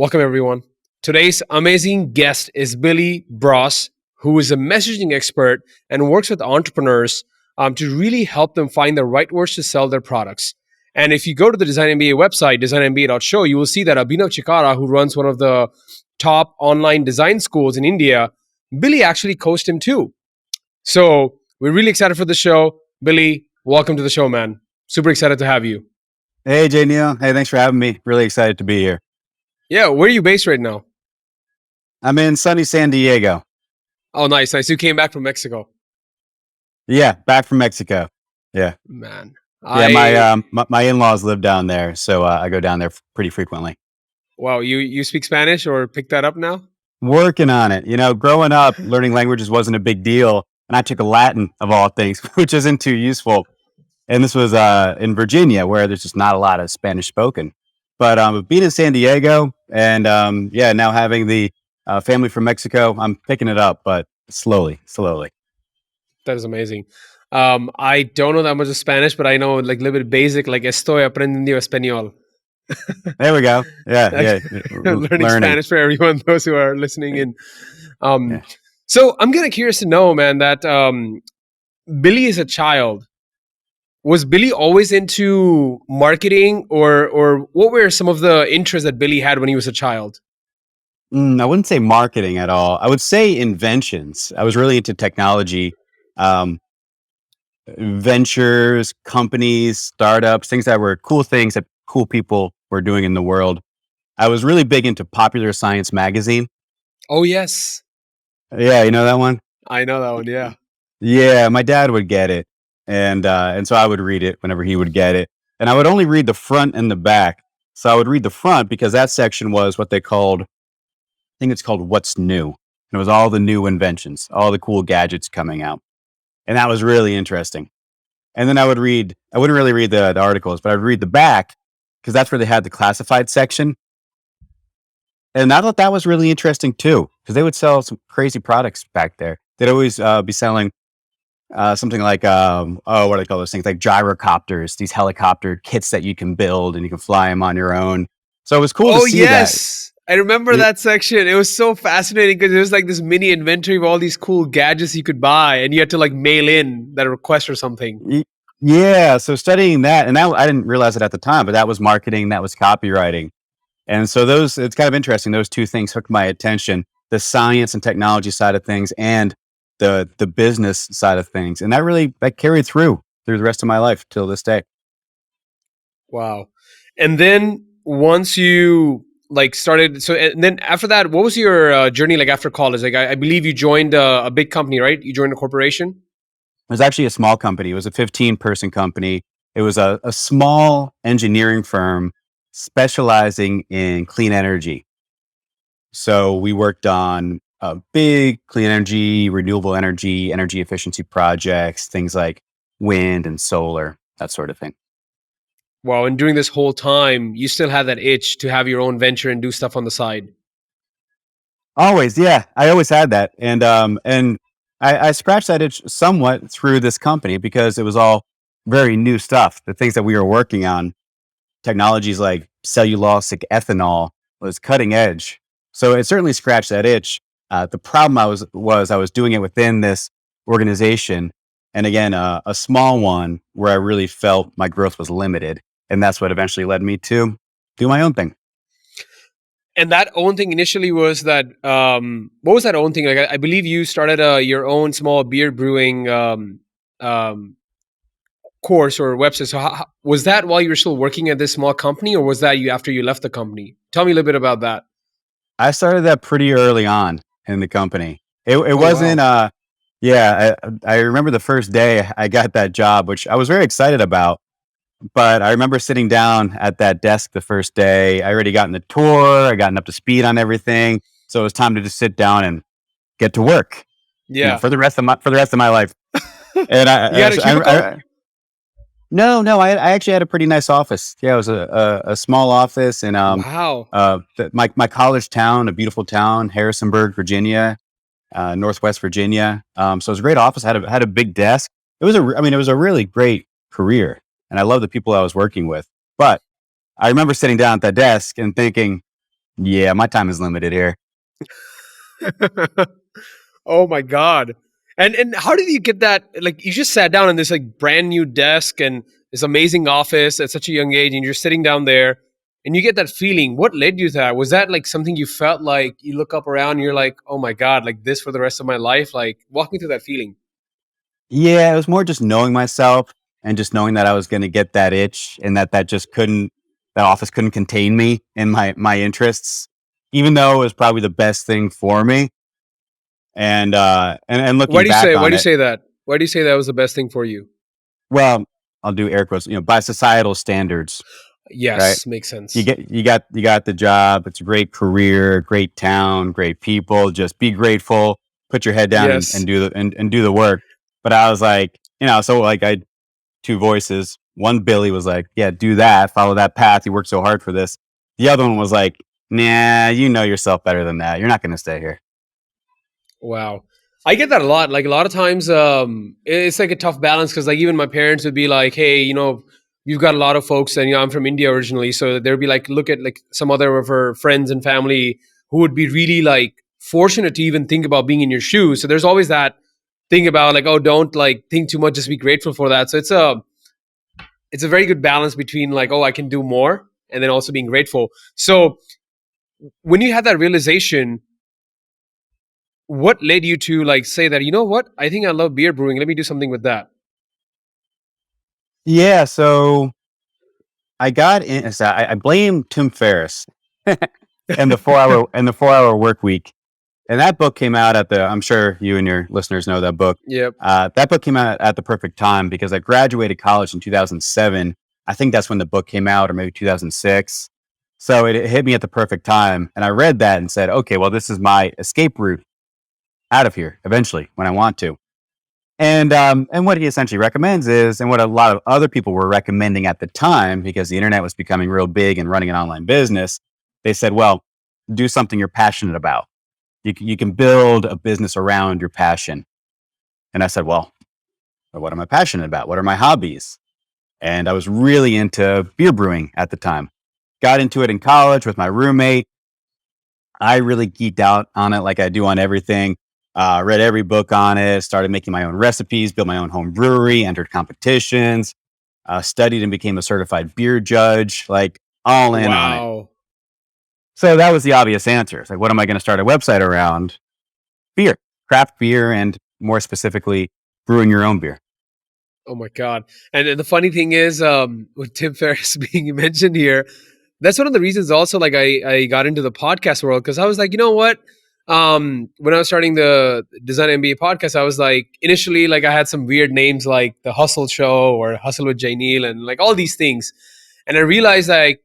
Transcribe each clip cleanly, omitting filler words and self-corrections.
Welcome, everyone. Today's amazing guest is Billy Broas, who is a messaging expert and works with entrepreneurs to really help them find the right words to sell their products. And if you go to the Design MBA website, designmba.show, you will see that Abhinav Chikara, who runs one of the top online design schools in India, Billy actually coached him too. So we're really excited for the show. Billy, welcome to the show, man. Super excited to have you. Hey, Jay Neal. Hey, thanks for having me. Really excited to be here. Yeah, where are you based right now? I'm in sunny San Diego. Oh, nice. You came back from Mexico. Yeah, back from Mexico. Yeah. Man. My in-laws live down there, so I go down there pretty frequently. Wow, you speak Spanish or pick that up now? Working on it. Growing up, learning languages wasn't a big deal, and I took a Latin of all things, which isn't too useful. And this was in Virginia, where there's just not a lot of Spanish spoken. But being in San Diego and now having the family from Mexico, I'm picking it up, but slowly. That is amazing. I don't know that much of Spanish, but I know like a little bit basic, like estoy aprendiendo español. There we go. Yeah. Learning Spanish for everyone, those who are listening in. Yeah. So I'm kind of curious to know, man, that Billy is a child. Was Billy always into marketing, or what were some of the interests that Billy had when he was a child? I wouldn't say marketing at all. I would say inventions. I was really into technology, ventures, companies, startups, things that were cool things that cool people were doing in the world. I was really big into Popular Science magazine. Oh, yes. Yeah, you know that one? I know that one, yeah. Yeah, my dad would get it. And so I would read it whenever he would get it. And I would only read the front and the back. So I would read the front because that section was what they called, I think it's called What's New. And it was all the new inventions, all the cool gadgets coming out. And that was really interesting. And then I wouldn't really read the articles, but I'd read the back because that's where they had the classified section. And I thought that was really interesting too, because they would sell some crazy products back there. They'd always be selling something like, what do they call those things? Like gyrocopters, these helicopter kits that you can build and you can fly them on your own. So it was cool to see that. Oh, yes. I remember that section. It was so fascinating because it was like this mini inventory of all these cool gadgets you could buy, and you had to like mail in that request or something. Yeah. So studying that, and I didn't realize it at the time, but that was marketing, that was copywriting. And so it's kind of interesting. Those two things hooked my attention, the science and technology side of things and the business side of things. And that carried through the rest of my life till this day. Wow. And then once you like started, and then after that, what was your journey like after college? Like I believe you joined a big company, right? You joined a corporation? It was actually a small company. It was a 15-person company. It was a small engineering firm specializing in clean energy. So we worked on big clean energy, renewable energy efficiency projects, things like wind and solar, that sort of thing. Wow. And during this whole time, you still had that itch to have your own venture and do stuff on the side. Always, yeah. I always had that. And I scratched that itch somewhat through this company because it was all very new stuff. The things that we were working on, technologies like cellulosic ethanol, was cutting edge. So it certainly scratched that itch. The problem I was doing it within this organization. And again, a small one where I really felt my growth was limited. And that's what eventually led me to do my own thing. And that own thing initially was that, what was that own thing? Like, I believe you started your own small beer brewing course or website. So was that while you were still working at this small company, or was that you after you left the company? Tell me a little bit about that. I started that pretty early on in the company. It wasn't, wow. I remember the first day I got that job, which I was very excited about. But I remember sitting down at that desk the first day. I already gotten the tour. I gotten up to speed on everything. So it was time to just sit down and get to work. Yeah. For the rest of my life. And you had a cubicle? No, I actually had a pretty nice office. Yeah, it was a small office in wow. My college town, a beautiful town, Harrisonburg, Virginia, Northwest Virginia. So it was a great office. Had a big desk. It was a really great career. And I love the people I was working with. But I remember sitting down at that desk and thinking, Yeah, my time is limited here. Oh my god. And how did you get that? Like, you just sat down in this like brand new desk and this amazing office at such a young age, and you're sitting down there and you get that feeling. What led you to that? Was that like something you felt like you look up around and you're like, oh my god, like this for the rest of my life? Like, walk me through that feeling. Yeah, it was more just knowing myself and just knowing that I was going to get that itch and that just couldn't, that office couldn't contain me and my interests, even though it was probably the best thing for me. And Why looking do you back say why on do you it, say that? Why do you say that was the best thing for you? well, I'll do air quotes, by societal standards, right? Yes, makes sense. You got the job. It's a great career, great town, great people. Just be grateful, put your head down and Yes. do and do the work. But I was like, so like I two voices. One Billy was like, yeah, do that, follow that path. You worked so hard for this. The other one was like, nah, you know yourself better than that. You're not gonna stay here. Wow. I get that a lot. Like a lot of times, it's like a tough balance because like even my parents would be like, "Hey, you've got a lot of folks, and I'm from India originally, so they'd be like, look at like some other of her friends and family who would be really like fortunate to even think about being in your shoes." So there's always that thing about like, oh, don't like think too much, just be grateful for that. So it's a very good balance between like, oh, I can do more, and then also being grateful. So when you had that realization, what led you to like say that, you know what, I think I love beer brewing, let me do something with that? Yeah, so I got in. So I blame Tim Ferriss and the 4 hour work week. And that book came out at the. I'm sure you and your listeners know that book. Yep. That book came out at the perfect time because I graduated college in 2007. I think that's when the book came out, or maybe 2006. So it hit me at the perfect time, and I read that and said, "Okay, well, this is my escape route out of here eventually when I want to." And what he essentially recommends is, and what a lot of other people were recommending at the time, because the internet was becoming real big and running an online business, they said, "Well, do something you're passionate about. You can build a business around your passion." And I said, well, what am I passionate about? What are my hobbies? And I was really into beer brewing at the time. Got into it in college with my roommate. I really geeked out on it like I do on everything. Read every book on it, started making my own recipes, built my own home brewery, entered competitions, studied and became a certified beer judge, like all in on it. Wow. So that was the obvious answer. It's like, what am I going to start a website around? Beer, craft beer, and more specifically, brewing your own beer. Oh my god. And the funny thing is, with Tim Ferriss being mentioned here, that's one of the reasons also like I got into the podcast world, because I was like, you know what, when I was starting the Design MBA podcast, I was like, initially like I had some weird names like the Hustle Show or Hustle with Jay Neal and like all these things, and I realized like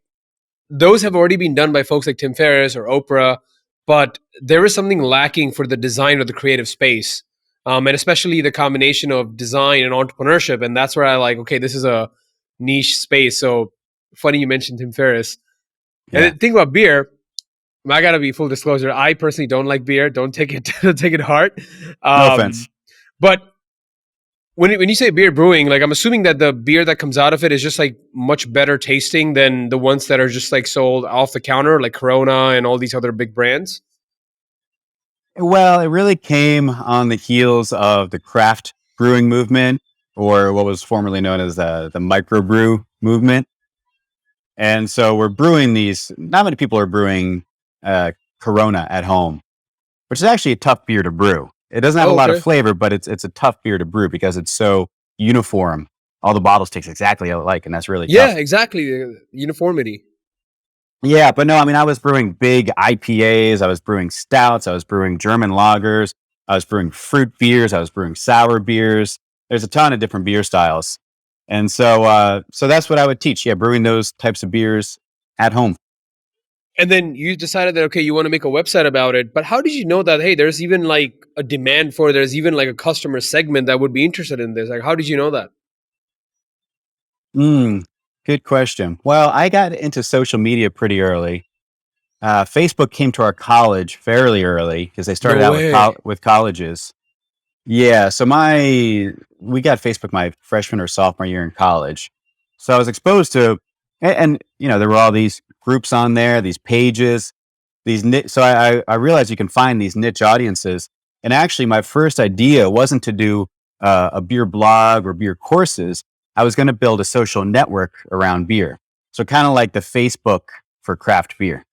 those have already been done by folks like Tim Ferriss or Oprah, but there is something lacking for the design of the creative space, and especially the combination of design and entrepreneurship. And that's where I like, okay, this is a niche space. So funny you mentioned Tim Ferriss. And Yeah, the thing about beer, I gotta be full disclosure. I personally don't like beer. Don't take it, don't take it hard. no offense. But when you say beer brewing, like I'm assuming that the beer that comes out of it is just like much better tasting than the ones that are just like sold off the counter, like Corona and all these other big brands. Well, it really came on the heels of the craft brewing movement, or what was formerly known as the microbrew movement. And so we're brewing these. Not many people are brewing Corona at home, which is actually a tough beer to brew. It doesn't have a Oh, lot of okay. flavor, but it's a tough beer to brew because it's so uniform. All the bottles taste exactly alike, and that's really Yeah, tough. exactly. Uniformity. Yeah, but no, I mean, I was brewing big IPAs, I was brewing stouts, I was brewing German lagers, I was brewing fruit beers, I was brewing sour beers. There's a ton of different beer styles, and so that's what I would teach. Yeah, brewing those types of beers at home. And then you decided that okay, you want to make a website about it. But how did you know that hey, there's even like a demand for it, there's even like a customer segment that would be interested in this? Like how did you know that? Mm, good question. Well, I got into social media pretty early. Facebook came to our college fairly early because they No started out way. with colleges. Yeah, so my we got Facebook my freshman or sophomore year in college. So I was exposed to, and there were all these groups on there, these pages. So I realized you can find these niche audiences. And actually, my first idea wasn't to do a beer blog or beer courses. I was going to build a social network around beer. So kind of like the Facebook for craft beer.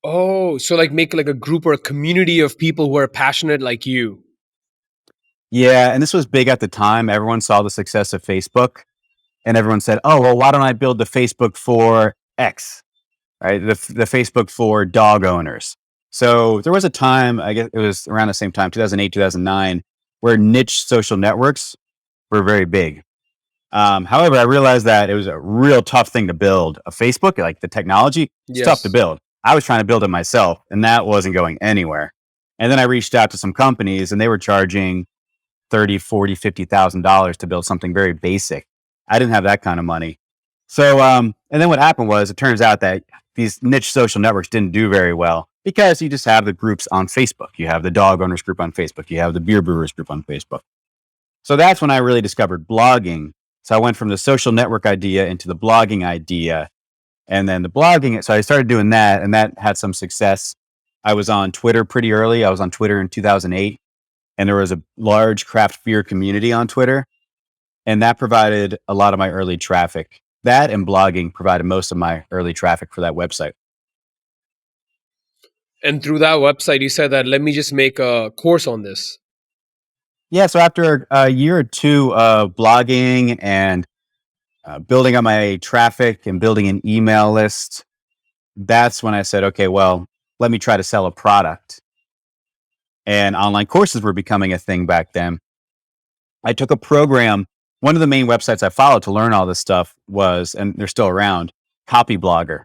Oh, so like make like a group or a community of people who are passionate like you. Yeah, and this was big at the time. Everyone saw the success of Facebook, and everyone said, "Oh, well, why don't I build the Facebook for X, right? The Facebook for dog owners." So there was a time, I guess it was around the same time, 2008, 2009, where niche social networks were very big. However, I realized that it was a real tough thing to build. A Facebook, like the technology, it's tough to Yes. build. I was trying to build it myself, and that wasn't going anywhere. And then I reached out to some companies, and they were charging 30, 40, $50,000 to build something very basic. I didn't have that kind of money. So, and then what happened was it turns out that these niche social networks didn't do very well because you just have the groups on Facebook. You have the dog owners group on Facebook. You have the beer brewers group on Facebook. So that's when I really discovered blogging. So I went from the social network idea into the blogging idea. And then the blogging, so I started doing that, and that had some success. I was on Twitter pretty early. I was on Twitter in 2008, and there was a large craft beer community on Twitter. And that provided a lot of my early traffic. That and blogging provided most of my early traffic for that website. And through that website, you said that let me just make a course on this. Yeah. So after a year or two of blogging and building up my traffic and building an email list, that's when I said, okay, well, let me try to sell a product. And online courses were becoming a thing back then. I took a program. One of the main websites I followed to learn all this stuff was, and they're still around, Copy Blogger.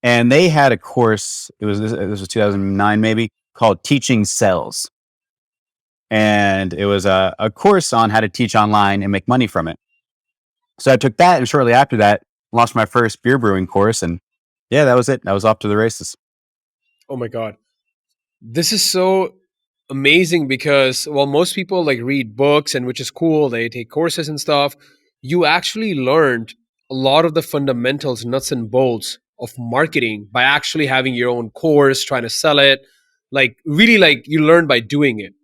And they had a course, this was 2009 maybe, called Teaching Sales. And it was a course on how to teach online and make money from it. So I took that, and shortly after that, launched my first beer brewing course. And yeah, that was it. I was off to the races. Oh my God. This is so amazing because while most people like read books and which is cool, they take courses and stuff, you actually learned a lot of the fundamentals, nuts and bolts of marketing by actually having your own course, trying to sell it. Like really like you learn by doing it.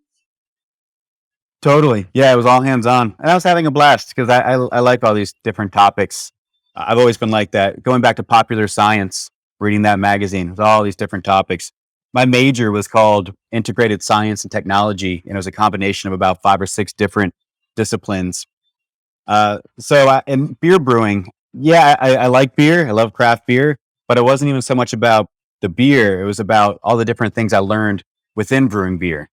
Totally. Yeah, it was all hands on. And I was having a blast because I like all these different topics. I've always been like that. Going back to popular science, reading that magazine with all these different topics. My major was called Integrated Science and Technology, and it was a combination of about 5 or 6 different disciplines. In beer brewing, yeah, I like beer. I love craft beer, but it wasn't even so much about the beer. It was about all the different things I learned within brewing beer.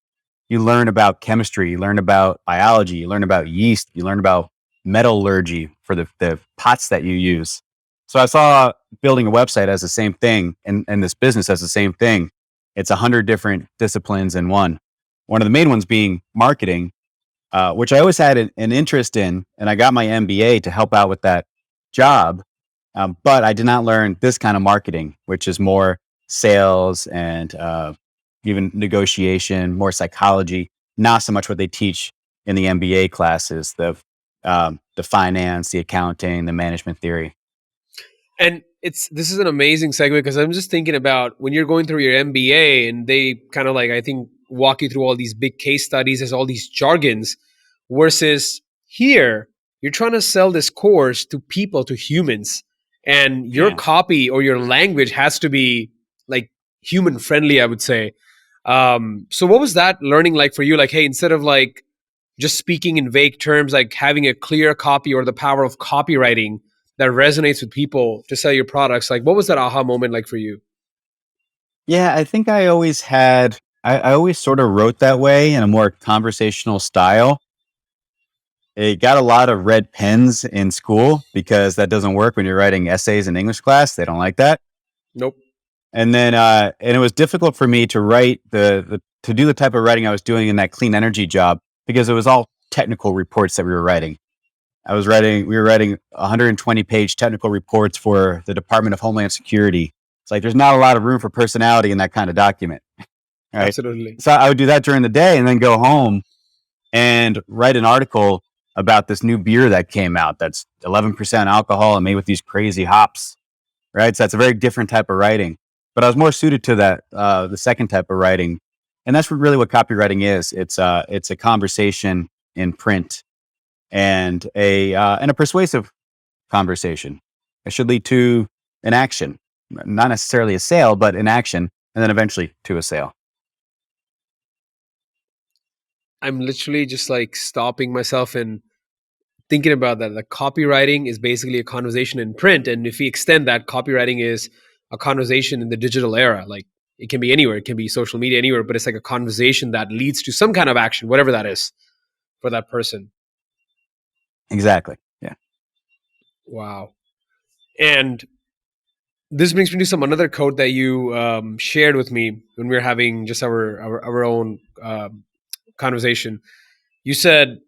You learn about chemistry, you learn about biology, you learn about yeast, you learn about metallurgy for the pots that you use. So I saw building a website as the same thing, and this business as the same thing. It's 100 different disciplines in one. One of the main ones being marketing, which I always had an interest in, and I got my MBA to help out with that job. But I did not learn this kind of marketing, which is more sales and even negotiation, more psychology, not so much what they teach in the MBA classes, the finance, the accounting, the management theory. And it's this is an amazing segue because I'm just thinking about when you're going through your MBA and they kind of like I think walk you through all these big case studies, there's all these jargons, versus here you're trying to sell this course to people, to humans, and your Yeah. copy or your language has to be like human friendly, I would say. So what was that learning like for you? Like, hey, instead of like just speaking in vague terms, like having a clear copy or the power of copywriting that resonates with people to sell your products. Like, what was that aha moment like for you? Yeah, I think I always had, I always sort of wrote that way in a more conversational style. It got a lot of red pens in school because that doesn't work when you're writing essays in English class. They don't like that. Nope. And then, and it was difficult for me to write to do the type of writing I was doing in that clean energy job because it was all technical reports that we were writing. We were writing 120-page technical reports for the Department of Homeland Security. It's like, there's not a lot of room for personality in that kind of document. Right. Absolutely. So I would do that during the day and then go home and write an article about this new beer that came out that's 11% alcohol and made with these crazy hops. Right. So that's a very different type of writing. but I was more suited to that, the second type of writing. And that's really what copywriting is. It's a conversation in print and a persuasive conversation. It should lead to an action, not necessarily a sale, but an action, and then eventually to a sale. I'm literally just like stopping myself and thinking about that. Like copywriting is basically a conversation in print, and if we extend that, copywriting is a conversation in the digital era. Like it can be anywhere, it can be social media, anywhere, but it's like a conversation that leads to some kind of action, whatever that is for that person. Exactly. Yeah. Wow. And this brings me to some another quote that you shared with me when we were having just our own conversation. You said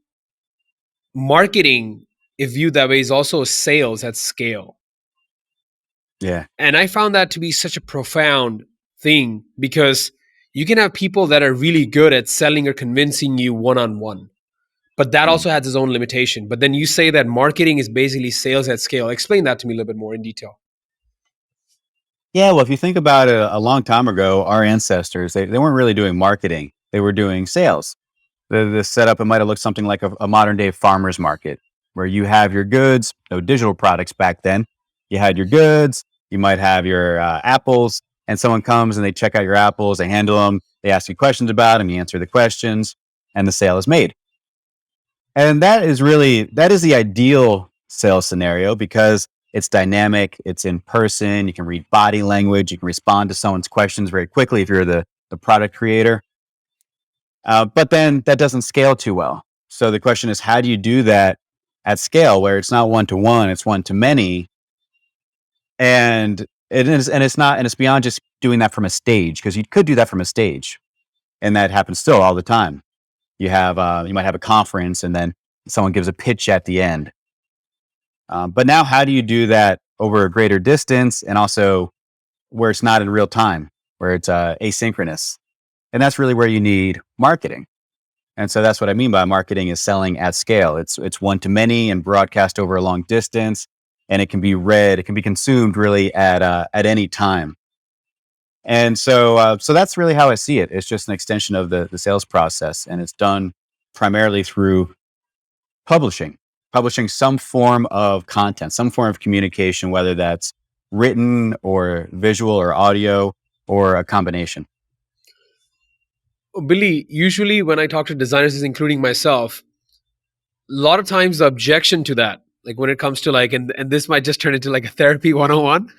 marketing, if viewed that way, is also sales at scale. Yeah. And I found that to be such a profound thing because you can have people that are really good at selling or convincing you one on one, but that Mm. also has its own limitation. But then you say that marketing is basically sales at scale. Explain that to me a little bit more in detail. Yeah. Well, if you think about it, a long time ago, our ancestors, they weren't really doing marketing, they were doing sales. The setup, it might have looked something like a modern day farmer's market where you have your goods, no digital products back then. You had your goods, you might have your apples, and someone comes and they check out your apples, they handle them, they ask you questions about them, you answer the questions, and the sale is made. And that is the ideal sales scenario because it's dynamic, it's in person, you can read body language, you can respond to someone's questions very quickly if you're the product creator. But then that doesn't scale too well. So the question is, how do you do that at scale where it's not one to one, it's one to many, and it's not, and it's beyond just doing that from a stage because you could do that from a stage, and that happens still all the time. You might have a conference, and then someone gives a pitch at the end. But now, how do you do that over a greater distance, and also where it's not in real time, where it's asynchronous, and that's really where you need marketing. And so that's what I mean by marketing is selling at scale. It's one to many and broadcast over a long distance, and it can be read, it can be consumed really at any time. And so that's really how I see it. It's just an extension of the sales process, and it's done primarily through publishing, publishing some form of content, some form of communication, whether that's written or visual or audio or a combination. Billy, usually when I talk to designers, including myself, a lot of times the objection to that, like when it comes to like, and this might just turn into like a therapy 101,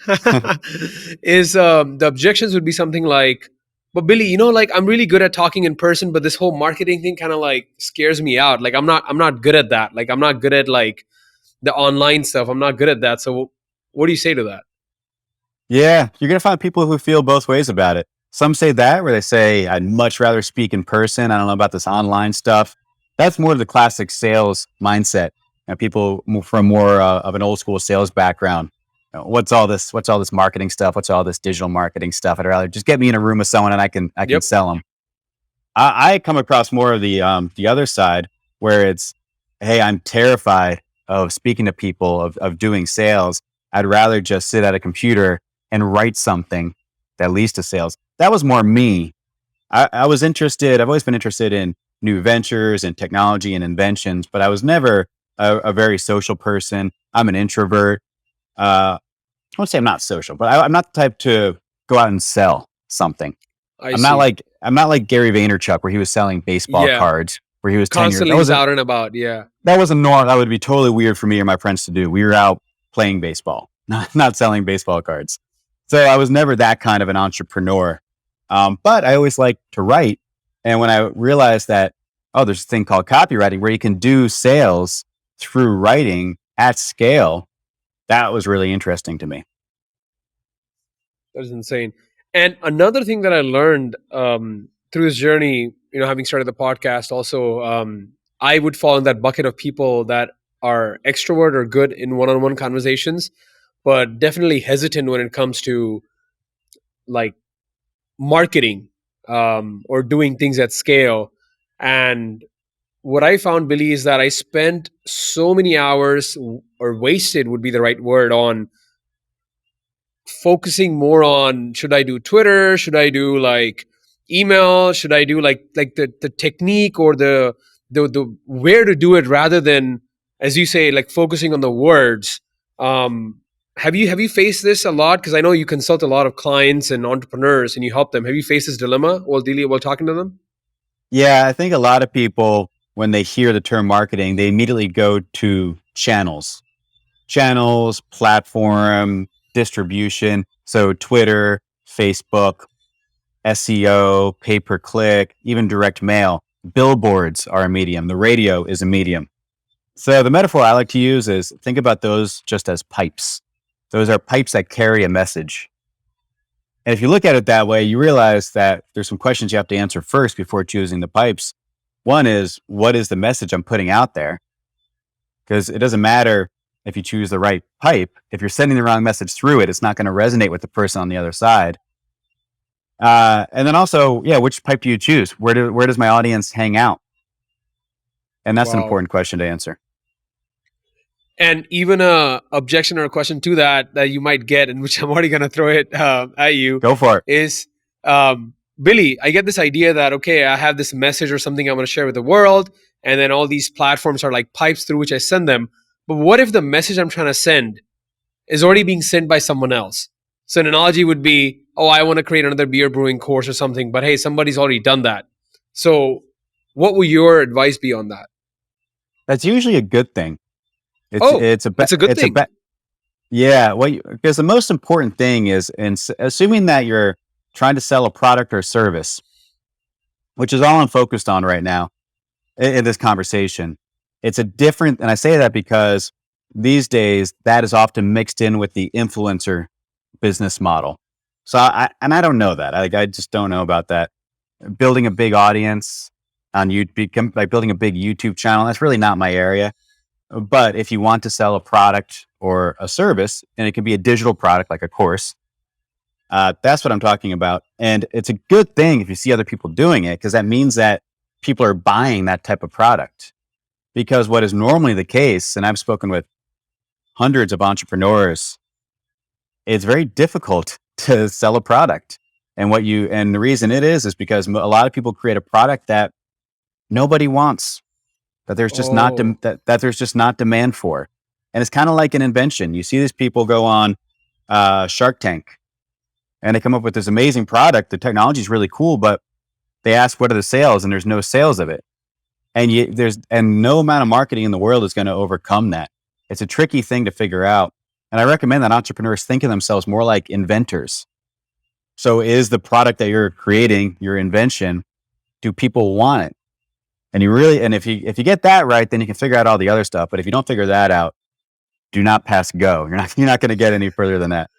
is the objections would be something like, but Billy, like I'm really good at talking in person, but this whole marketing thing kind of like scares me out. Like I'm not good at that. Like I'm not good at like the online stuff. I'm not good at that. So what do you say to that? Yeah, you're gonna find people who feel both ways about it. Some say that, where they say, I'd much rather speak in person. I don't know about this online stuff. That's more of the classic sales mindset. People from more of an old school sales background. What's all this? What's all this marketing stuff? What's all this digital marketing stuff? I'd rather just get me in a room with someone and I can Yep. sell them. I come across more of the other side where it's, hey, I'm terrified of speaking to people, of doing sales. I'd rather just sit at a computer and write something that leads to sales. That was more me. I was interested. I've always been interested in new ventures and technology and inventions, but I was never a very social person. I'm an introvert. I won't say I'm not social, but I'm not the type to go out and sell something. I see. I'm not like Gary Vaynerchuk, where he was selling baseball Yeah. cards, where he was tenured. Constantly just out and about. Yeah. That wasn't normal. That would be totally weird for me or my friends to do. We were out playing baseball, not selling baseball cards. So I was never that kind of an entrepreneur. But I always liked to write. And when I realized that, oh, there's a thing called copywriting where you can do sales through writing at scale, that was really interesting to me. That is insane. And another thing that I learned through this journey, having started the podcast, also, I would fall in that bucket of people that are extrovert or good in one-on-one conversations, but definitely hesitant when it comes to like marketing or doing things at scale. And what I found, Billy, is that I spent so many hours, or wasted would be the right word, on focusing more on, should I do Twitter? Should I do like email? Should I do like the technique or the where to do it rather than, as you say, like focusing on the words? Um, have you faced this a lot? Because I know you consult a lot of clients and entrepreneurs and you help them. Have you faced this dilemma while talking to them? Yeah, I think a lot of people, when they hear the term marketing, they immediately go to channels, platform, distribution. So Twitter, Facebook, SEO, pay per click, even direct mail. Billboards are a medium. The radio is a medium. So the metaphor I like to use is think about those just as pipes. Those are pipes that carry a message. And if you look at it that way, you realize that there's some questions you have to answer first before choosing the pipes. One is, what is the message I'm putting out there? Because it doesn't matter if you choose the right pipe. If you're sending the wrong message through it, it's not going to resonate with the person on the other side. And then also, yeah, which pipe do you choose? Where does my audience hang out? And that's an Wow. important question to answer. And even a objection or a question to that you might get, and which I'm already going to throw it at you, Go for it. is Billy. I get this idea that okay, I have this message or something I want to share with the world, and then all these platforms are like pipes through which I send them. But what if the message I'm trying to send is already being sent by someone else? So an analogy would be, oh, I want to create another beer brewing course or something, but hey, somebody's already done that. So, what would your advice be on that? That's usually a good thing. Oh, it's a good thing. Yeah. Well, because the most important thing is, assuming that you're trying to sell a product or service, which is all I'm focused on right now in this conversation. It's a different, and I say that because these days that is often mixed in with the influencer business model. So I don't know that. I just don't know about that. Building a big audience on YouTube, like building a big YouTube channel, that's really not my area. But if you want to sell a product or a service, and it can be a digital product like a course, that's what I'm talking about. And it's a good thing if you see other people doing it, because that means that people are buying that type of product. Because what is normally the case, and I've spoken with hundreds of entrepreneurs, it's very difficult to sell a product. And the reason it is because a lot of people create a product that nobody wants, that there's just not Oh, that there's just not demand for. And it's kind of like an invention. You see these people go on Shark Tank, and they come up with this amazing product. The technology is really cool, but they ask, what are the sales? And there's no sales of it. And no amount of marketing in the world is going to overcome that. It's a tricky thing to figure out. And I recommend that entrepreneurs think of themselves more like inventors. So is the product that you're creating, your invention, do people want it? And if you get that right, then you can figure out all the other stuff. But if you don't figure that out, do not pass go. You're not going to get any further than that.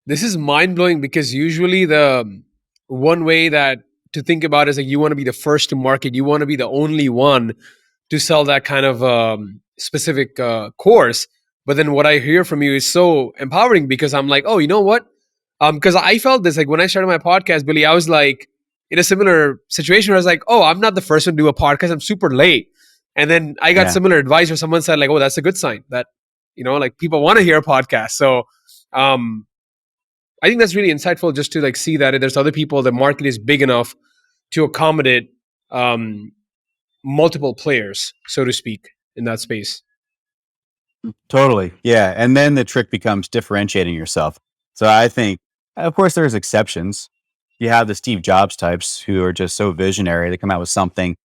this is mind blowing because usually the one way that to think about is like you want to be the first to market, you want to be the only one to sell that kind of specific course. But then what I hear from you is so empowering because I'm like, oh, you know what? Because I felt this like when I started my podcast, Billy, I was like in a similar situation where I was like, oh, I'm not the first one to do a podcast. I'm super late. And then I got Yeah. similar advice where someone said like, oh, that's a good sign that, like people want to hear a podcast. So um, I think that's really insightful just to like see that there's other people, the market is big enough to accommodate um, multiple players, so to speak, in that space. Totally. Yeah. And then the trick becomes differentiating yourself. So I think, of course, there's exceptions. You have the Steve Jobs types who are just so visionary. They come out with something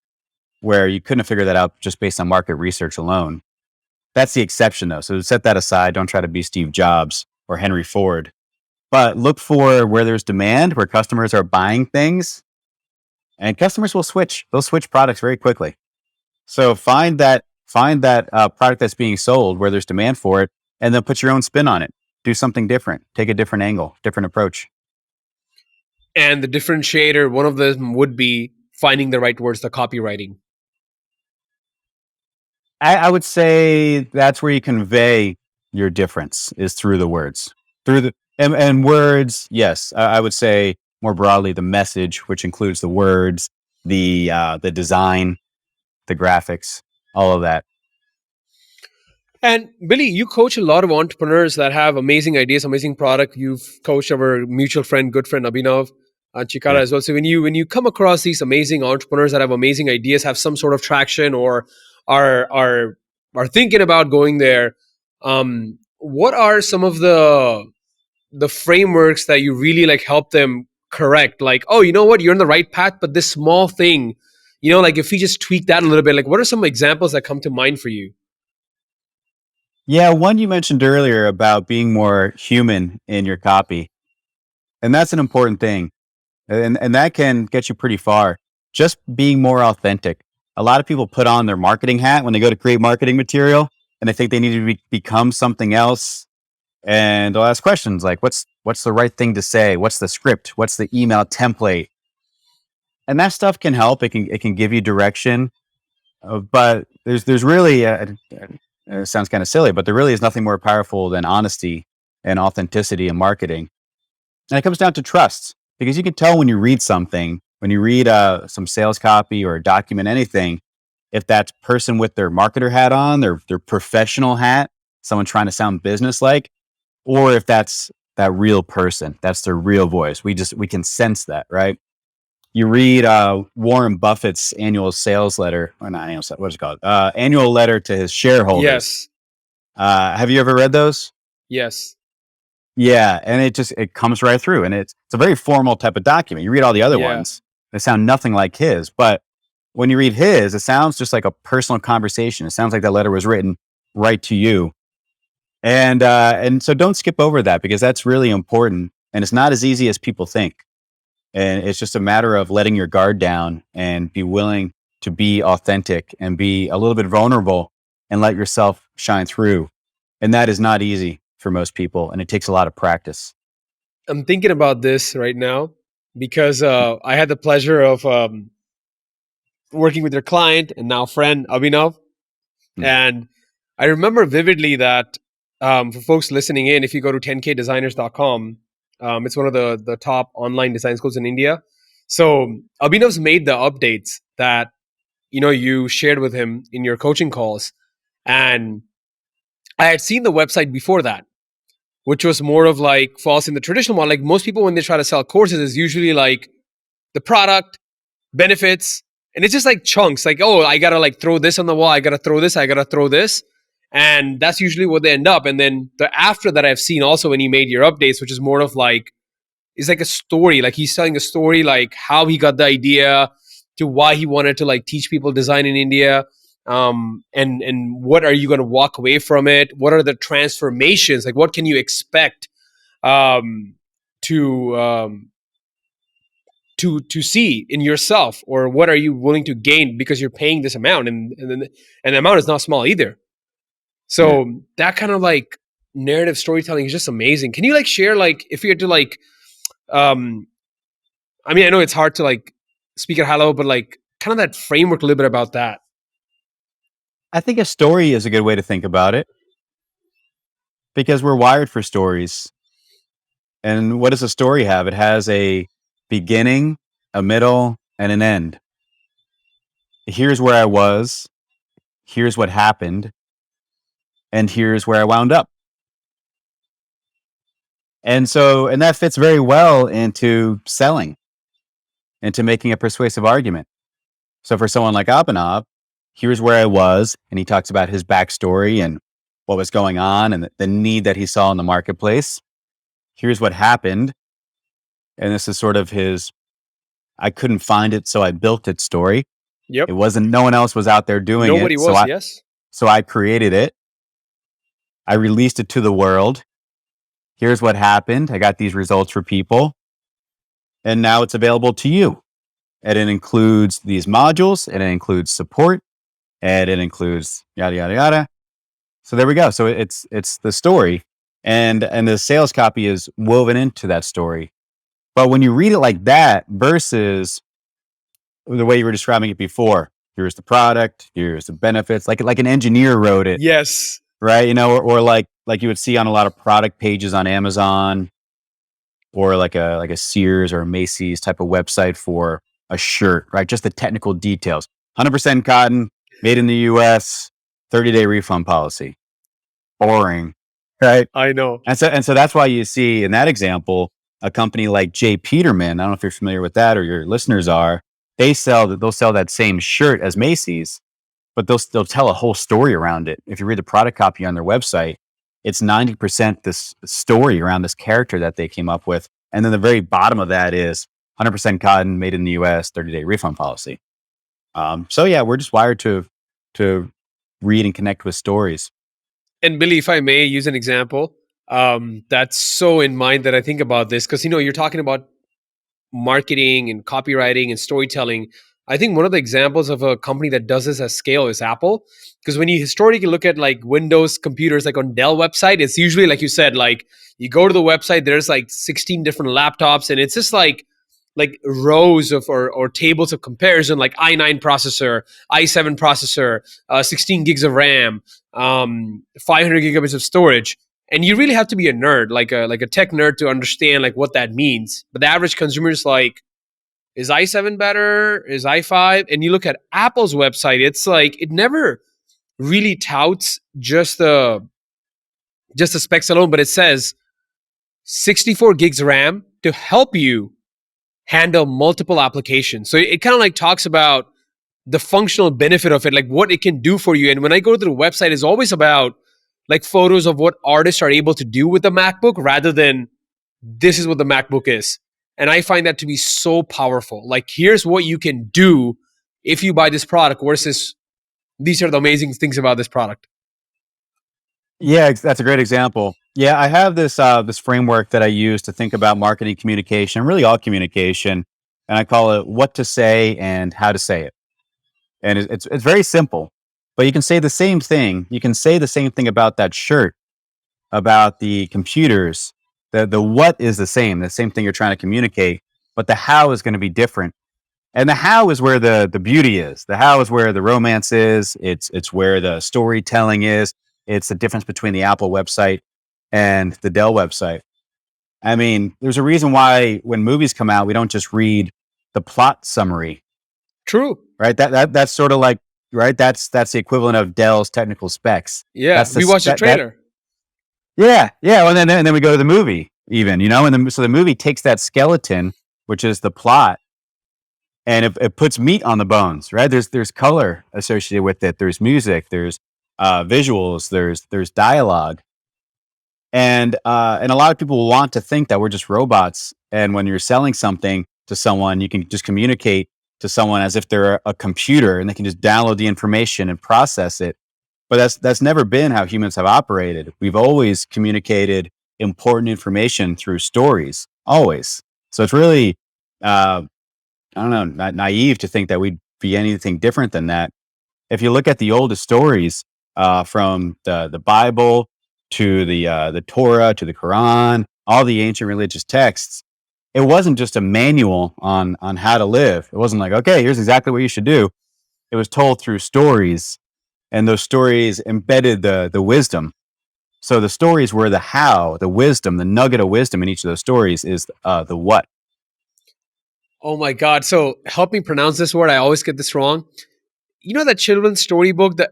where you couldn't have figured that out just based on market research alone. That's the exception, though. So set that aside. Don't try to be Steve Jobs or Henry Ford, but look for where there's demand, where customers are buying things, and customers will switch. They'll switch products very quickly. So find that product that's being sold where there's demand for it, and then put your own spin on it. Do something different. Take a different angle, different approach. And the differentiator, one of them would be finding the right words, the copywriting. I would say that's where you convey your difference is through the words, through the and words. Yes, I would say more broadly the message, which includes the words, the design, the graphics, all of that. And Billy, you coach a lot of entrepreneurs that have amazing ideas, amazing product. You've coached our mutual friend, good friend Abhinav Chikara Yeah. as well. So when you come across these amazing entrepreneurs that have amazing ideas, have some sort of traction, or are are are thinking about going there, what are some of the frameworks that you really like help them correct? Like, oh, you know what, you're on the right path, but this small thing, like if we just tweak that a little bit, like what are some examples that come to mind for you? Yeah, one you mentioned earlier about being more human in your copy. And that's an important thing. And that can get you pretty far. Just being more authentic. A lot of people put on their marketing hat when they go to create marketing material and they think they need to become something else. And they'll ask questions like, what's the right thing to say? What's the script? What's the email template? And that stuff can help. It can give you direction. But there's really it sounds kind of silly, but there really is nothing more powerful than honesty and authenticity in marketing. And it comes down to trust, because you can tell when you read something, when you read some sales copy or a document, anything, if that person with their marketer hat on, their professional hat, someone trying to sound business like, or if that's that real person, that's their real voice. We can sense that, right? You read Warren Buffett's annual sales letter, or not annual, what's it called? Annual letter to his shareholders. Yes. Have you ever read those? Yes. Yeah, and it comes right through, and it's a very formal type of document. You read all the other Yeah. ones, they sound nothing like his. But when you read his, it sounds just like a personal conversation. It sounds like that letter was written right to you. And so don't skip over that, because that's really important, and it's not as easy as people think. And it's just a matter of letting your guard down and be willing to be authentic and be a little bit vulnerable and let yourself shine through. And that is not easy for most people, and it takes a lot of practice. I'm thinking about this right now because I had the pleasure of working with your client and now friend Abhinav. Hmm. And I remember vividly that for folks listening in, if you go to 10kdesigners.com, it's one of the top online design schools in India. So Abhinav's made the updates that you shared with him in your coaching calls, and I had seen the website before that, which was more of like false in the traditional one. Like most people, when they try to sell courses, is usually like the product, benefits, and it's just like chunks. Like, oh, I gotta like throw this on the wall. I gotta throw this. I gotta throw this, and that's usually what they end up. And then the after that, I've seen also when he made your updates, which is more of like it's like a story. Like he's telling a story, like how he got the idea to why he wanted to like teach people design in India. And what are you going to walk away from it? What are the transformations? Like, what can you expect um, to to see in yourself, or what are you willing to gain because you're paying this amount, and the amount is not small either. Yeah. So that kind of like narrative storytelling is just amazing. Can you like share, like if you had to like um I mean, I know it's hard to like speak at high level, but like kind of that framework a little bit about that. I think a story is a good way to think about it, because we're wired for stories. And what does a story have? It has a beginning, a middle, and an end. Here's where I was, here's what happened, and here's where I wound up. And that fits very well into selling, into making a persuasive argument. So for someone like Abhinav, here's where I was, and he talks about his backstory and what was going on and the need that he saw in the marketplace. Here's what happened. And this is sort of his I couldn't find it, so I built it story. Yep. It wasn't, no one else was out there doing Nobody it. So was. I Yes. so I created it. I released it to the world. Here's what happened. I got these results for people. And now it's available to you. And it includes these modules, and it includes support, and it includes yada yada yada. So there we go. So it's the story, and the sales copy is woven into that story. But when you read it like that versus the way you were describing it before, here's the product, here's the benefits, like an engineer wrote it, Yes. right? Or like you would see on a lot of product pages on Amazon, or like a Sears or a Macy's type of website for a shirt, right? Just the technical details. 100% cotton, made in the US, 30-day refund policy. boring, right? I know. And so that's why you see in that example a company like J. Peterman. I don't know if you're familiar with that or your listeners are. They'll sell that same shirt as Macy's, but they'll tell a whole story around it. If you read the product copy on their website, it's 90% this story around this character that they came up with, and then the very bottom of that is 100% cotton, made in the U.S., 30-day refund policy. So yeah, we're just wired to read and connect with stories. And Billy, if I may use an example, that's so in mind that I think about this because you're talking about marketing and copywriting and storytelling. I think one of the examples of a company that does this at scale is Apple. Because when you historically look at like Windows computers, like on Dell website, it's usually like you said, like you go to the website, there's like 16 different laptops, and it's just like rows of or tables of comparison, like i9 processor, i7 processor, 16 gigs of RAM, 500 gigabytes of storage. And you really have to be a nerd, like a tech nerd, to understand like what that means. But the average consumer is like, is i7 better? Is i5? And you look at Apple's website, it's like it never really touts just the specs alone, but it says 64 gigs RAM to help you handle multiple applications. So it kind of like talks about the functional benefit of it, like what it can do for you. And when I go to the website, it's always about like photos of what artists are able to do with the MacBook rather than this is what the MacBook is. And I find that to be so powerful. Like, here's what you can do if you buy this product versus these are the amazing things about this product. Yeah, that's a great example. Yeah, I have this framework that I use to think about marketing communication, really all communication, and I call it what to say and how to say it. And it's very simple, but you can say the same thing. You can say the same thing about that shirt, about the computers. The what is the same thing you're trying to communicate, but the how is going to be different. And the how is where the beauty is. The how is where the romance is. It's where the storytelling is. It's the difference between the Apple website and the Dell website. I mean, there's a reason why when movies come out, we don't just read the plot summary, True. right? That's sort of like, right. That's the equivalent of Dell's technical specs. Yeah. That's We the watched the that trailer. Yeah, yeah. Well, and then we go to the movie, even, so the movie takes that skeleton, which is the plot, and it puts meat on the bones, right? There's color associated with it. There's music. There's visuals. There's dialogue, and a lot of people will want to think that we're just robots. And when you're selling something to someone, you can just communicate to someone as if they're a computer, and they can just download the information and process it. But that's never been how humans have operated. We've always communicated important information through stories, always. So it's really, I don't know, not naive to think that we'd be anything different than that. If you look at the oldest stories, from the Bible to the Torah to the Quran, all the ancient religious texts, it wasn't just a manual on how to live. It wasn't like, okay, here's exactly what you should do. It was told through stories, and those stories embedded the wisdom. So the stories were the how, the wisdom, the nugget of wisdom in each of those stories is the what. Oh my God. So help me pronounce this word. I always get this wrong. You know that children's storybook, the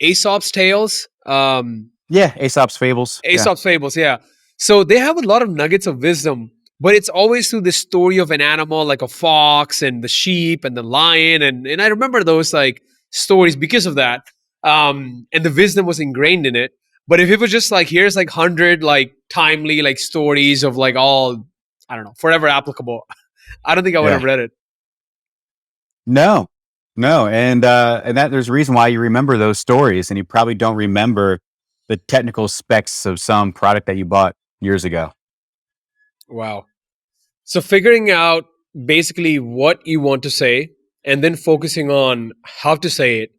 Aesop's Tales? Yeah, Aesop's fables. Yeah, Aesop's Fables, yeah. So they have a lot of nuggets of wisdom, but it's always through the story of an animal like a fox and the sheep and the lion. And I remember those like stories because of that. And the wisdom was ingrained in it. But if it was just like, here's like 100 like timely like stories of like all, I don't know, forever applicable, I don't think I would yeah. have read it. No, no, and that there's a reason why you remember those stories, and you probably don't remember the technical specs of some product that you bought years ago. Wow. So figuring out basically what you want to say and then focusing on how to say it.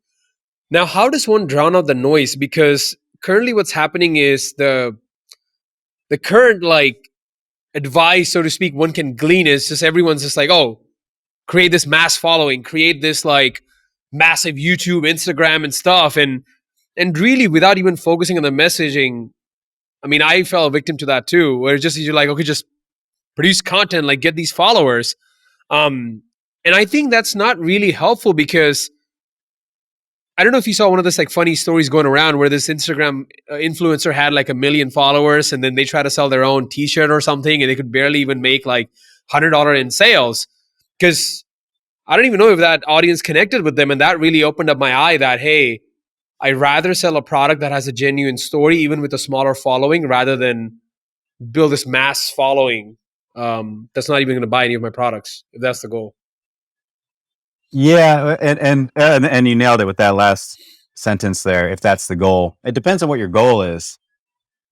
Now, how does one drown out the noise? Because currently what's happening is the current like advice, so to speak, one can glean is just everyone's just like, oh, create this mass following, create this like massive YouTube, Instagram and stuff. And really without even focusing on the messaging, I mean, I fell a victim to that too, where it's just you're like, okay, just produce content, like get these followers. Um, and I think that's not really helpful because I don't know if you saw one of those like funny stories going around where this Instagram influencer had like 1 million followers, and then they try to sell their own T-shirt or something, and they could barely even make like $100 in sales because I don't even know if that audience connected with them, and that really opened up my eye that hey, I'd rather sell a product that has a genuine story, even with a smaller following, rather than build this mass following that's not even going to buy any of my products, if that's the goal. Yeah, and you nailed it with that last sentence there. If that's the goal, it depends on what your goal is,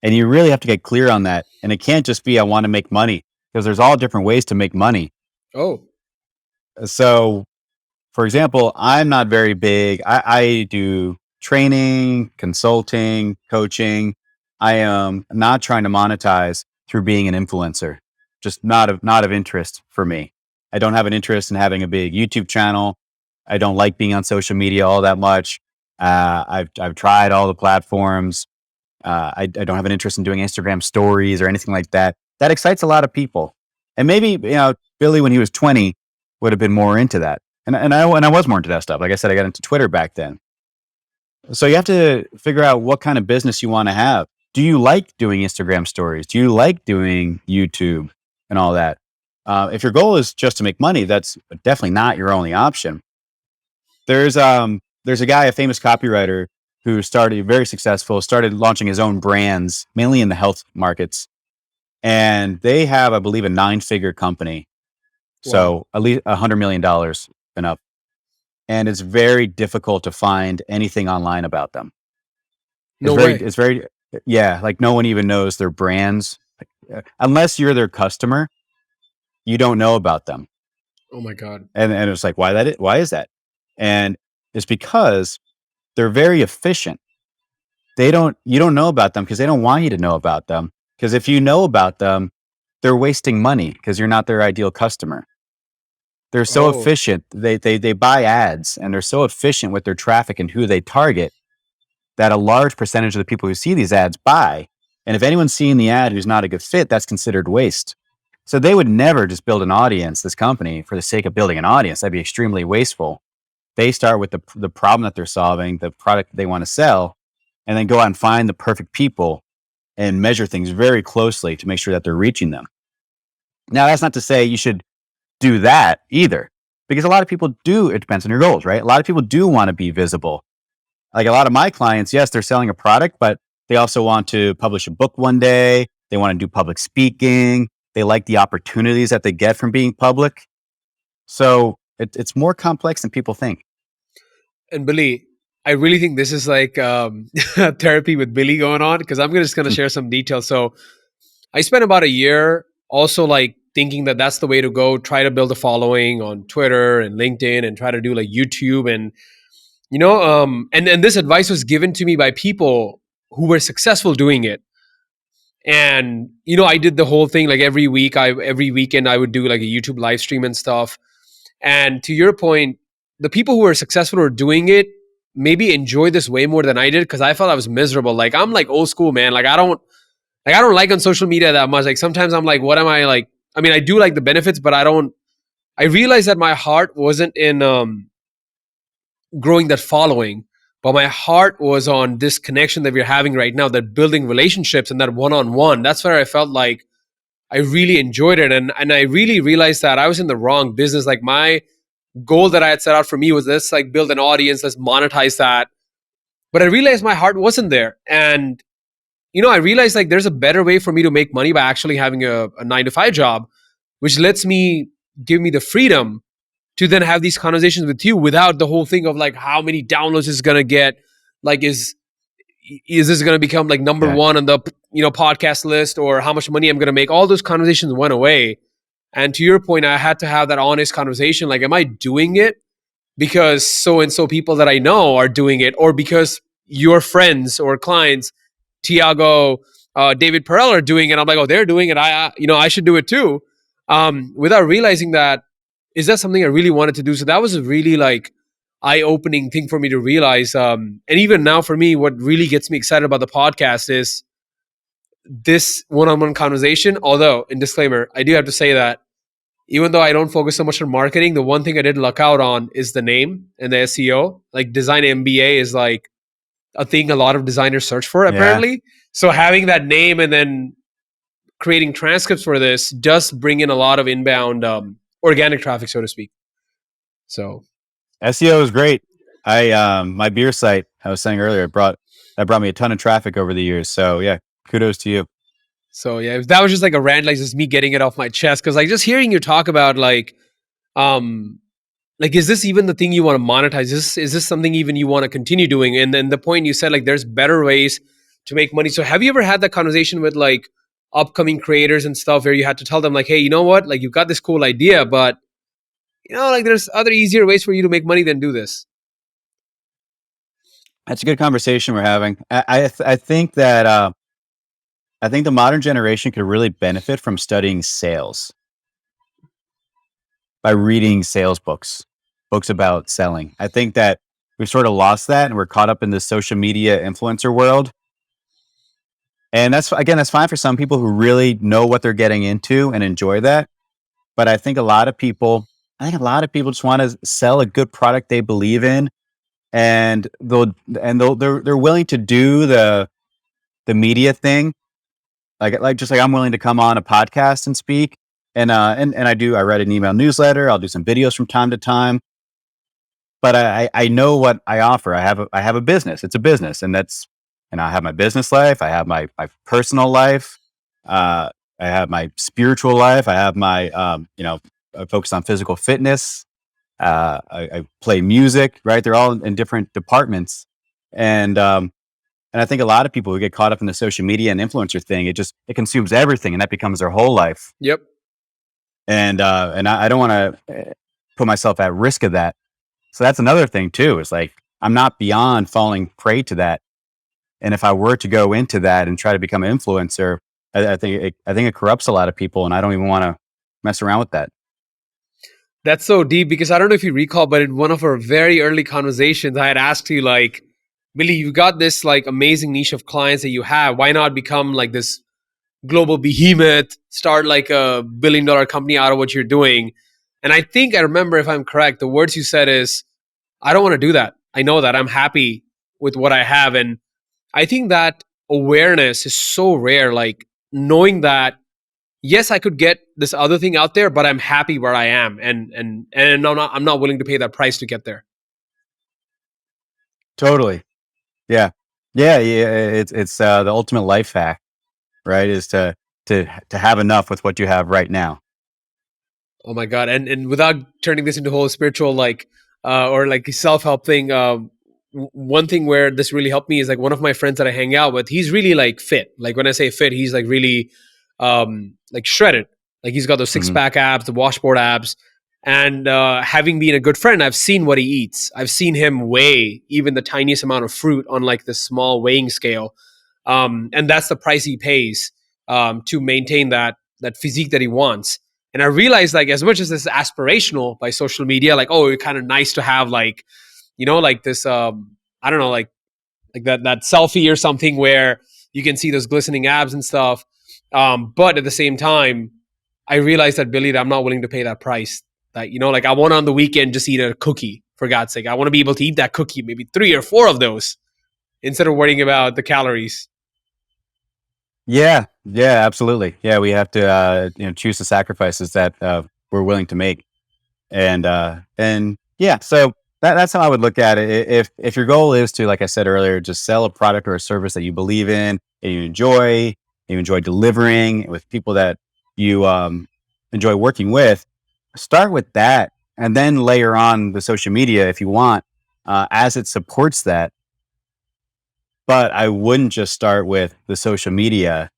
and you really have to get clear on that. And it can't just be I want to make money, because there's all different ways to make money. Oh, So, for example, I'm not very big. I do training, consulting, coaching. I am not trying to monetize through being an influencer. Just not of interest for me. I don't have an interest in having a big YouTube channel. I don't like being on social media all that much. I've tried all the platforms. I don't have an interest in doing Instagram stories or anything like that. That excites a lot of people. And maybe, Billy, when he was 20, would have been more into that. And I was more into that stuff. Like I said, I got into Twitter back then. So you have to figure out what kind of business you want to have. Do you like doing Instagram stories? Do you like doing YouTube and all that? If your goal is just to make money, that's definitely not your only option. There's a guy, a famous copywriter, who started very successful, started launching his own brands, mainly in the health markets. And they have, I believe, a 9-figure company. wow. So at least $100 million and up. And it's very difficult to find anything online about them. No way. It's very, yeah, like no one even knows their brands. Unless you're their customer, you don't know about them. Oh my God. And it's like, why is that? And it's because they're very efficient. You don't know about them because they don't want you to know about them. Because if you know about them, they're wasting money because you're not their ideal customer. They're so Oh, efficient. They buy ads, and they're so efficient with their traffic and who they target that a large percentage of the people who see these ads buy. And if anyone's seeing the ad who's not a good fit, that's considered waste. So they would never just build an audience, this company, for the sake of building an audience. That'd be extremely wasteful. They start with the problem that they're solving, the product they want to sell, and then go out and find the perfect people and measure things very closely to make sure that they're reaching them. Now, that's not to say you should do that either, because a lot of people do. It depends on your goals, right? A lot of people do want to be visible. Like a lot of my clients, yes, they're selling a product, but they also want to publish a book one day. They want to do public speaking. They like the opportunities that they get from being public. So it's more complex than people think. and Billy, I really think this is like therapy with Billy going on, because I'm just going to share some details. So I spent about a year also like thinking that that's the way to go, try to build a following on Twitter and LinkedIn and try to do like YouTube. And, and this advice was given to me by people who were successful doing it. And, I did the whole thing like every weekend I would do like a YouTube live stream and stuff. And to your point, the people who are successful or doing it maybe enjoy this way more than I did, because I felt I was miserable. Like I'm like old school, man. Like I don't like on social media that much. Like sometimes I'm like, what am I like? I mean, I do like the benefits, but I realized that my heart wasn't in growing that following, but my heart was on this connection that we're having right now, that building relationships and that one-on-one. That's where I felt like I really enjoyed it. And I really realized that I was in the wrong business. Like my goal that I had set out for me was, let's like build an audience, let's monetize that. But I realized my heart wasn't there. And, I realized like there's a better way for me to make money by actually having a 9-to-5 job, which give me the freedom to then have these conversations with you without the whole thing of like how many downloads is going to get. Like, is this going to become like number one on the, podcast list, or how much money I'm going to make? All those conversations went away. And to your point, I had to have that honest conversation. Like, am I doing it because so-and-so people that I know are doing it, or because your friends or clients, Tiago, David Perell are doing it? I'm like, oh, they're doing it. I should do it too. Without realizing that, is that something I really wanted to do? So that was a really like eye-opening thing for me to realize. And even now for me, what really gets me excited about the podcast is this one-on-one conversation. Although, in disclaimer, I do have to say that even though I don't focus so much on marketing, the one thing I did luck out on is the name and the SEO. Like design MBA is like a thing a lot of designers search for Yeah, apparently. So having that name and then creating transcripts for this does bring in a lot of inbound organic traffic, so to speak. So SEO is great. My beer site I was saying earlier brought me a ton of traffic over the years. So yeah, kudos to you. so yeah, if that was just like a rant, like just me getting it off my chest, because like just hearing you talk about um like is this even the thing you want to monetize? Is this something even you want to continue doing? And then the point you said like there's better ways to make money. So have you ever had that conversation with like upcoming creators and stuff where you had to tell them like, hey, you know what, like you've got this cool idea, but like there's other easier ways for you to make money than do this? That's a good conversation we're having. I think that I think the modern generation could really benefit from studying sales by reading sales books, books about selling. I think that we've sort of lost that and we're caught up in the social media influencer world. And that's fine for some people who really know what they're getting into and enjoy that. But I think a lot of people just want to sell a good product they believe in, and they're willing to do the media thing, like just like I'm willing to come on a podcast and speak, and I write an email newsletter. I'll do some videos from time to time, but I know what I offer. I have a business. It's a business, and I have my business life. I have my personal life. Uh, I have my spiritual life. I have my I focus on physical fitness. I play music. Right, they're all in different departments, and and I think a lot of people who get caught up in the social media and influencer thing, it consumes everything, and that becomes their whole life. Yep. And I don't want to put myself at risk of that. So that's another thing too. Is like I'm not beyond falling prey to that. And if I were to go into that and try to become an influencer, I think it corrupts a lot of people, and I don't even want to mess around with that. That's so deep because I don't know if you recall, but in one of our very early conversations, I had asked you like, Billy, you got this like amazing niche of clients that you have. Why not become like this global behemoth, start like a $1 billion company out of what you're doing? And I think I remember, if I'm correct, the words you said is, I don't want to do that. I know that I'm happy with what I have. And I think that awareness is so rare. Like knowing that, yes, I could get this other thing out there, but I'm happy where I am. And I'm not willing to pay that price to get there. Totally. Yeah. Yeah. It's the ultimate life hack, right? Is to have enough with what you have right now. Oh my god! And without turning this into a whole spiritual like or like self help thing, one thing where this really helped me is like one of my friends that I hang out with. He's really like fit. Like when I say fit, he's like really like shredded. Like he's got those six Hmm. pack abs, the washboard abs. And having been a good friend, I've seen what he eats. I've seen him weigh even the tiniest amount of fruit on like this small weighing scale, and that's the price he pays to maintain that physique that he wants. And I realized, like, as much as this is aspirational by social media, like, oh, it's kind of nice to have like, like this, I don't know, like that selfie or something where you can see those glistening abs and stuff. But at the same time, I realized that, Billy, that I'm not willing to pay that price. That like I want on the weekend just eat a cookie, for God's sake. I want to be able to eat that cookie, maybe 3 or 4 of those, instead of worrying about the calories. Yeah. Yeah. Absolutely. Yeah. We have to choose the sacrifices that we're willing to make, and yeah. So that's how I would look at it. If your goal is to, like I said earlier, just sell a product or a service that you believe in and you enjoy delivering with people that you enjoy working with, start with that, and then layer on the social media if you want, as it supports that. But I wouldn't just start with the social media.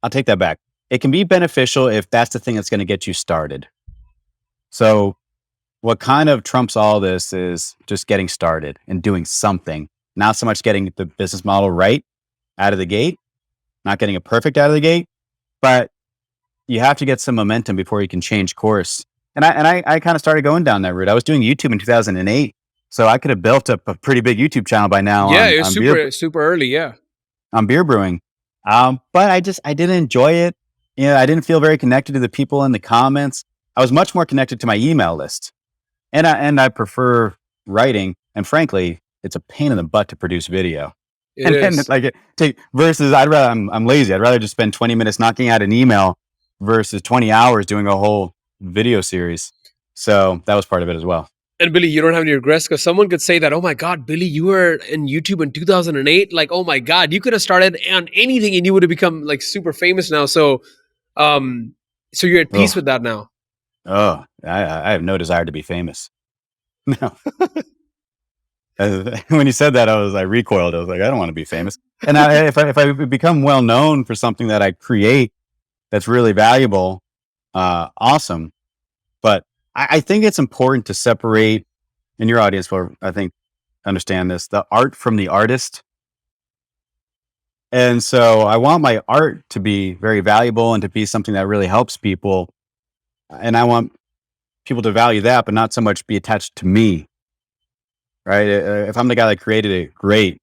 I'll take that back. It can be beneficial if that's the thing that's going to get you started. So what kind of trumps all this is just getting started and doing something, not so much getting the business model right out of the gate, not getting it perfect out of the gate, but you have to get some momentum before you can change course. And I kind of started going down that route. I was doing YouTube in 2008, so I could have built up a pretty big YouTube channel by now Yeah, it was on super super early. Yeah. beer brewing. But I didn't enjoy it. I didn't feel very connected to the people in the comments. I was much more connected to my email list. And I prefer writing. And frankly, it's a pain in the butt to produce video. It And then is. like it take versus I'm lazy. I'd rather just spend 20 minutes knocking out an email versus 20 hours doing a whole video series. So that was part of it as well. And Billy, you don't have any regrets because someone could say that, oh my God, Billy, you were in YouTube in 2008. Like, oh my God, you could have started on anything and you would have become like super famous now. So you're at peace Oh, with that now. I have no desire to be famous. No. When you said that, I recoiled. I was like, I don't want to be famous. And if I become well known for something that I create that's really valuable, awesome. But I think it's important to separate, and your audience will, I think, understand this, the art from the artist. And so I want my art to be very valuable and to be something that really helps people. And I want people to value that, but not so much be attached to me. Right? If I'm the guy that created it, great.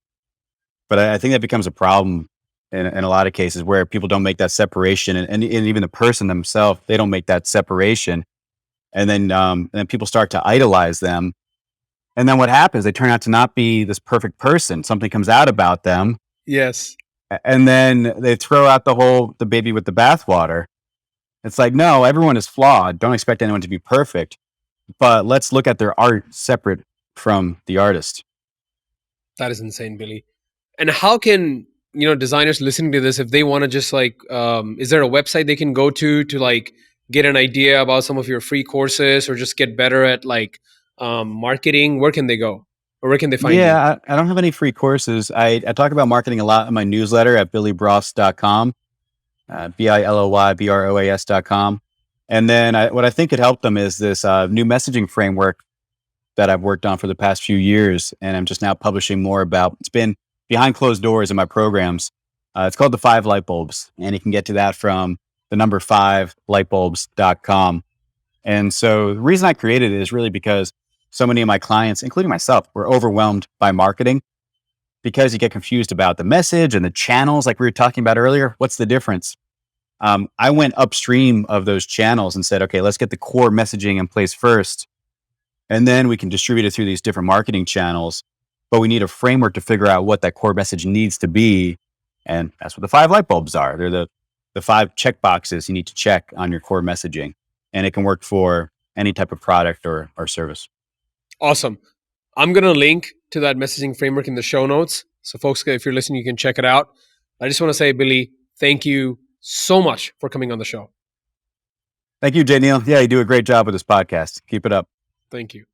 But I think that becomes a problem in a lot of cases where people don't make that separation, and even the person themselves, they don't make that separation, and then people start to idolize them, and then what happens? They turn out to not be this perfect person. Something comes out about them, Yes. and then they throw out the baby with the bathwater. It's like, no, everyone is flawed. Don't expect anyone to be perfect, but let's look at their art separate from the artist. That is insane, Billy. And how can, designers listening to this, if they want to just like, is there a website they can go to like get an idea about some of your free courses or just get better at like marketing? Where can they go or where can they find you? Yeah, I don't have any free courses. I talk about marketing a lot in my newsletter at billybroas.com, BILOYBROAS.com. And then what I think could help them is this new messaging framework that I've worked on for the past few years. And I'm just now publishing more about. It's been behind closed doors in my programs. It's called the 5 Light Bulbs. And you can get to that from the number 5lightbulbs.com. And so the reason I created it is really because so many of my clients, including myself, were overwhelmed by marketing because you get confused about the message and the channels like we were talking about earlier. What's the difference? I went upstream of those channels and said, okay, let's get the core messaging in place first. And then we can distribute it through these different marketing channels. But we need a framework to figure out what that core message needs to be. And that's what the 5 light bulbs are. They're the 5 check boxes you need to check on your core messaging. And it can work for any type of product or service. Awesome. I'm going to link to that messaging framework in the show notes. So folks, if you're listening, you can check it out. I just want to say, Billy, thank you so much for coming on the show. Thank you, J. Neil. Yeah, you do a great job with this podcast. Keep it up. Thank you.